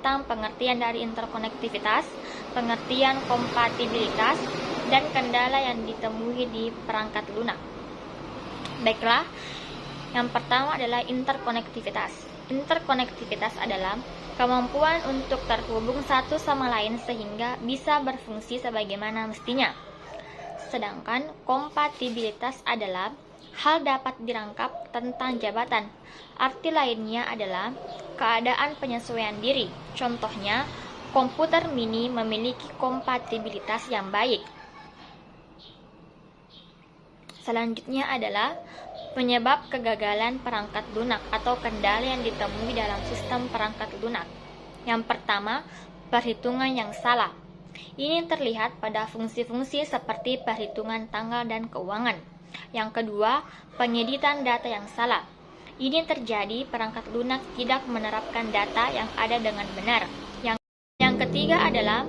tentang pengertian dari interkonektivitas, pengertian kompatibilitas, dan kendala yang ditemui di perangkat lunak. Baiklah, yang pertama adalah interkonektivitas. Interkonektivitas adalah kemampuan untuk terhubung satu sama lain sehingga bisa berfungsi sebagaimana mestinya. Sedangkan kompatibilitas adalah hal dapat dirangkap tentang jabatan. Arti lainnya adalah keadaan penyesuaian diri. Contohnya, komputer mini memiliki kompatibilitas yang baik. Selanjutnya adalah penyebab kegagalan perangkat lunak atau kendala yang ditemui dalam sistem perangkat lunak. Yang pertama, perhitungan yang salah. Ini terlihat pada fungsi-fungsi seperti perhitungan tanggal dan keuangan. Yang kedua, penyeditan data yang salah. Ini terjadi perangkat lunak tidak menerapkan data yang ada dengan benar. Yang ketiga adalah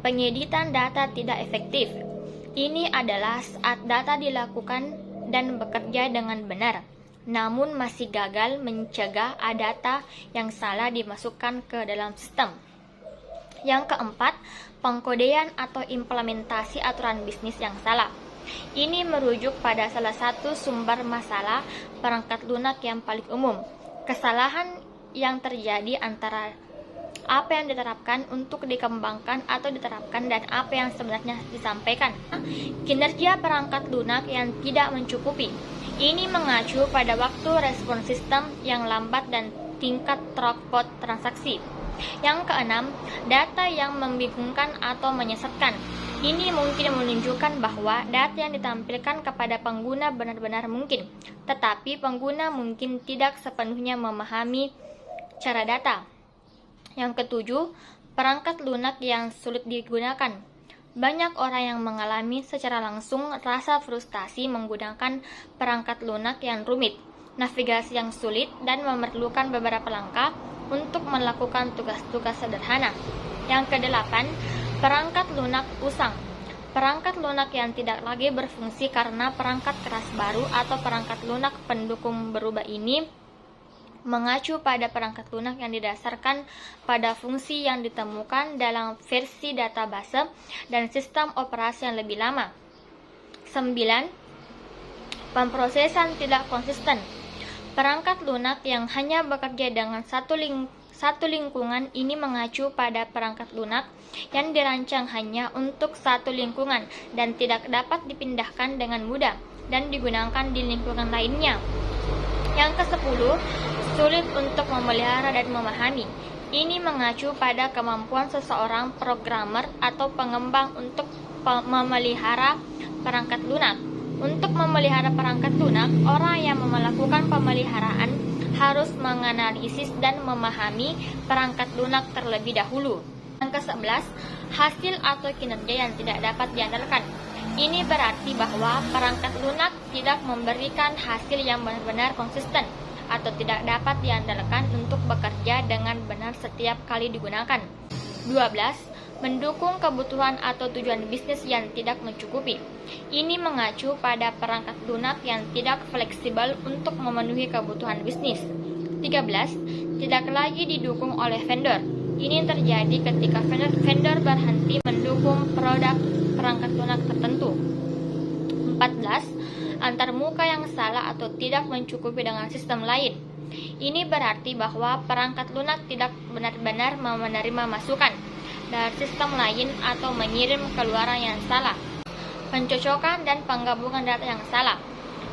penyeditan data tidak efektif. Ini adalah saat data dilakukan dan bekerja dengan benar, namun masih gagal mencegah data yang salah dimasukkan ke dalam sistem. Yang keempat, pengkodean atau implementasi aturan bisnis yang salah. Ini merujuk pada salah satu sumber masalah perangkat lunak yang paling umum. Kesalahan yang terjadi antara apa yang diterapkan untuk dikembangkan atau diterapkan dan apa yang sebenarnya disampaikan. Kinerja perangkat lunak yang tidak mencukupi. Ini mengacu pada waktu respon sistem yang lambat dan tingkat throughput transaksi. Yang keenam, data yang membingungkan atau menyesatkan. Ini mungkin menunjukkan bahwa data yang ditampilkan kepada pengguna benar-benar mungkin, tetapi pengguna mungkin tidak sepenuhnya memahami cara data. Yang ketujuh, perangkat lunak yang sulit digunakan. Banyak orang yang mengalami secara langsung rasa frustasi menggunakan perangkat lunak yang rumit, navigasi yang sulit, dan memerlukan beberapa langkah untuk melakukan tugas-tugas sederhana. Yang kedelapan, perangkat lunak usang. Perangkat lunak yang tidak lagi berfungsi karena perangkat keras baru atau perangkat lunak pendukung berubah ini mengacu pada perangkat lunak yang didasarkan pada fungsi yang ditemukan dalam versi database dan sistem operasi yang lebih lama. 9. Pemrosesan tidak konsisten. Perangkat lunak yang hanya bekerja dengan satu lingkungan ini mengacu pada perangkat lunak yang dirancang hanya untuk satu lingkungan dan tidak dapat dipindahkan dengan mudah dan digunakan di lingkungan lainnya. Yang ke-10, sulit untuk memelihara dan memahami. Ini mengacu pada kemampuan seseorang programmer atau pengembang untuk memelihara perangkat lunak. Untuk memelihara perangkat lunak, orang yang melakukan pemeliharaan harus menganalisis dan memahami perangkat lunak terlebih dahulu. Yang ke-11, hasil atau kinerja yang tidak dapat diandalkan. Ini berarti bahwa perangkat lunak tidak memberikan hasil yang benar-benar konsisten atau tidak dapat diandalkan untuk bekerja dengan benar setiap kali digunakan. 12. Mendukung kebutuhan atau tujuan bisnis yang tidak mencukupi. Ini mengacu pada perangkat lunak yang tidak fleksibel untuk memenuhi kebutuhan bisnis. 13. Tidak lagi didukung oleh vendor. Ini terjadi ketika vendor berhenti mendukung produk perangkat lunak tertentu. 14. Antarmuka yang salah atau tidak mencukupi dengan sistem lain. Ini berarti bahwa perangkat lunak tidak benar-benar menerima masukan dari sistem lain atau mengirim keluaran yang salah. Pencocokan dan penggabungan data yang salah.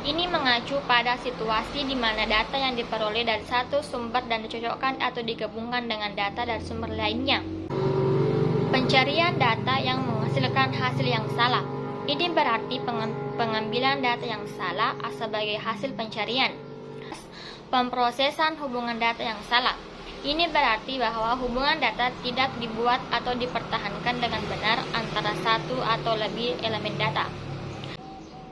Ini mengacu pada situasi di mana data yang diperoleh dari satu sumber dan dicocokkan atau digabungkan dengan data dari sumber lainnya. Pencarian data yang menghasilkan hasil yang salah. Ini berarti pengambilan data yang salah sebagai hasil pencarian. Pemrosesan hubungan data yang salah. Ini berarti bahwa hubungan data tidak dibuat atau dipertahankan dengan benar antara satu atau lebih elemen data.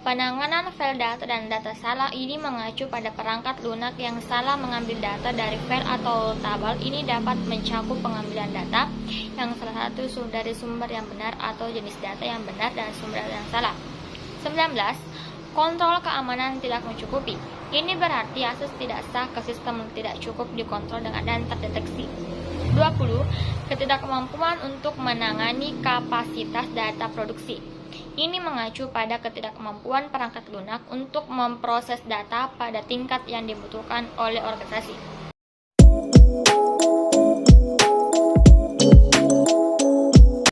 Penanganan file data dan data salah ini mengacu pada perangkat lunak yang salah mengambil data dari file atau tabel. Ini dapat mencakup pengambilan data yang salah satu dari sumber yang benar atau jenis data yang benar dan sumber data yang salah. 19. Kontrol keamanan tidak mencukupi. Ini berarti akses tidak sah ke sistem tidak cukup dikontrol dan terdeteksi. 20, ketidakmampuan untuk menangani kapasitas data produksi. Ini mengacu pada ketidakmampuan perangkat lunak untuk memproses data pada tingkat yang dibutuhkan oleh organisasi.